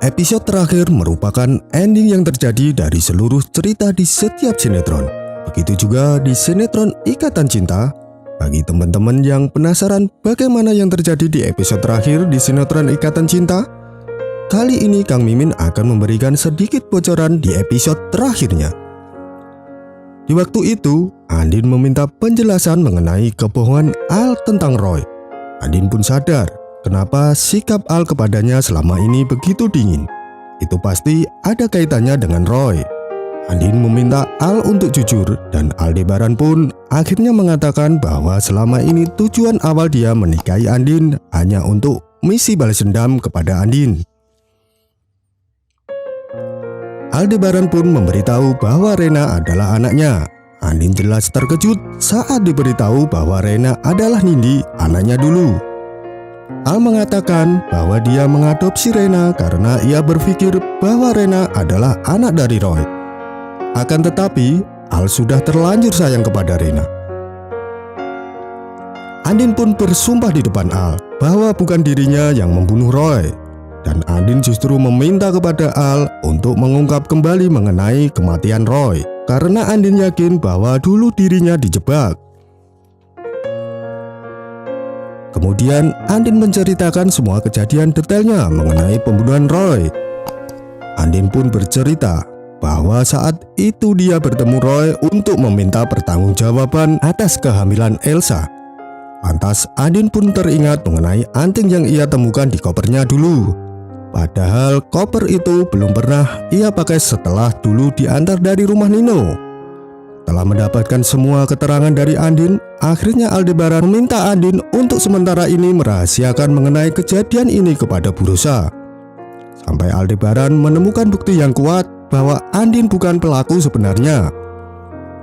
Episode terakhir merupakan ending yang terjadi dari seluruh cerita di setiap sinetron. Begitu juga di sinetron Ikatan Cinta. Bagi teman-teman yang penasaran bagaimana yang terjadi di episode terakhir di sinetron Ikatan Cinta, kali ini Kang Mimin akan memberikan sedikit bocoran di episode terakhirnya. Di waktu itu, Andin meminta penjelasan mengenai kebohongan Al tentang Roy. Andin pun sadar kenapa sikap Al kepadanya selama ini begitu dingin. Itu pasti ada kaitannya dengan Roy. Andin meminta Al untuk jujur dan Aldebaran pun akhirnya mengatakan bahwa selama ini tujuan awal dia menikahi Andin hanya untuk misi balas dendam kepada Andin. Aldebaran pun memberitahu bahwa Rena adalah anaknya. Andin jelas terkejut saat diberitahu bahwa Rena adalah Nindi, anaknya dulu. Al mengatakan bahwa dia mengadopsi Rena karena ia berpikir bahwa Rena adalah anak dari Roy. Akan tetapi, Al sudah terlanjur sayang kepada Rena. Andin pun bersumpah di depan Al bahwa bukan dirinya yang membunuh Roy. Dan Andin justru meminta kepada Al untuk mengungkap kembali mengenai kematian Roy, karena Andin yakin bahwa dulu dirinya dijebak. Kemudian Andin menceritakan semua kejadian detailnya mengenai pembunuhan Roy. Andin pun bercerita bahwa saat itu dia bertemu Roy untuk meminta pertanggungjawaban atas kehamilan Elsa. Lantas Andin pun teringat mengenai anting yang ia temukan di kopernya dulu. Padahal koper itu belum pernah ia pakai setelah dulu diantar dari rumah Nino. Setelah mendapatkan semua keterangan dari Andin, akhirnya Aldebaran meminta Andin untuk sementara ini merahasiakan mengenai kejadian ini kepada Bu Rosa. Sampai Aldebaran menemukan bukti yang kuat bahwa Andin bukan pelaku sebenarnya.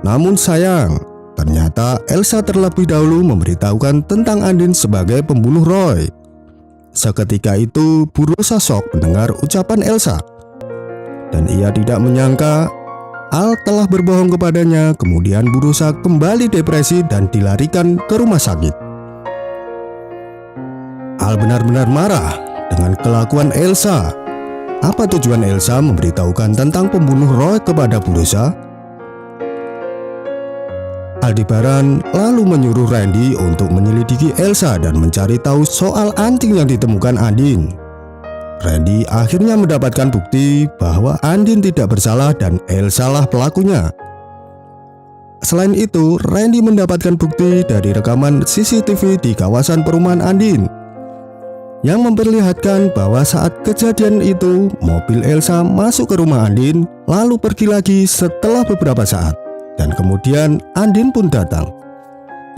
Namun sayang, ternyata Elsa terlebih dahulu memberitahukan tentang Andin sebagai pembunuh Roy. Seketika itu Bu Rosa shock mendengar ucapan Elsa. Dan ia tidak menyangka Al telah berbohong kepadanya. Kemudian Bu Rosa kembali depresi dan dilarikan ke rumah sakit. Al benar-benar marah dengan kelakuan Elsa. Apa tujuan Elsa memberitahukan tentang pembunuh Roy kepada Bu Rosa? Aldebaran lalu menyuruh Randy untuk menyelidiki Elsa dan mencari tahu soal anting yang ditemukan Andin. Randy akhirnya mendapatkan bukti bahwa Andin tidak bersalah dan Elsa lah pelakunya. Selain itu, Randy mendapatkan bukti dari rekaman CCTV di kawasan perumahan Andin yang memperlihatkan bahwa saat kejadian itu mobil Elsa masuk ke rumah Andin lalu pergi lagi setelah beberapa saat, dan kemudian Andin pun datang.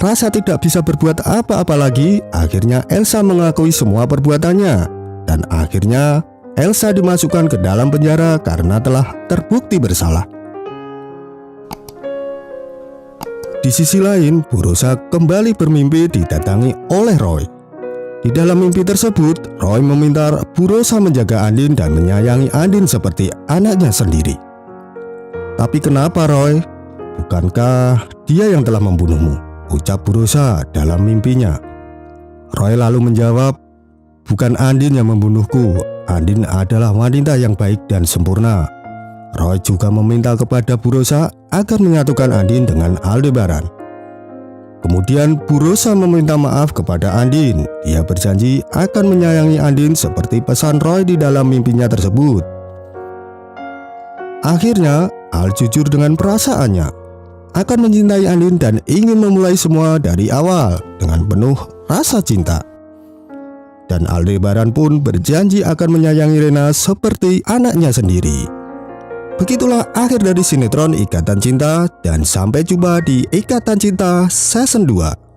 Rasa tidak bisa berbuat apa-apa lagi, akhirnya Elsa mengakui semua perbuatannya. Dan akhirnya Elsa dimasukkan ke dalam penjara karena telah terbukti bersalah. Di sisi lain, Bu Rosa kembali bermimpi didatangi oleh Roy. Di dalam mimpi tersebut, Roy meminta Bu Rosa menjaga Andin dan menyayangi Andin seperti anaknya sendiri. Tapi kenapa Roy? Bukankah dia yang telah membunuhmu? Ucap Bu Rosa dalam mimpinya. Roy lalu menjawab, bukan Andin yang membunuhku. Andin adalah wanita yang baik dan sempurna. Roy juga meminta kepada Bu Rosa agar menyatukan Andin dengan Aldebaran. Kemudian Bu Rosa meminta maaf kepada Andin. Dia berjanji akan menyayangi Andin seperti pesan Roy di dalam mimpinya tersebut. Akhirnya Al jujur dengan perasaannya, akan mencintai Andin dan ingin memulai semua dari awal dengan penuh rasa cinta. Dan Aldebaran pun berjanji akan menyayangi Rena seperti anaknya sendiri. Begitulah akhir dari sinetron Ikatan Cinta, dan sampai jumpa di Ikatan Cinta Season 2.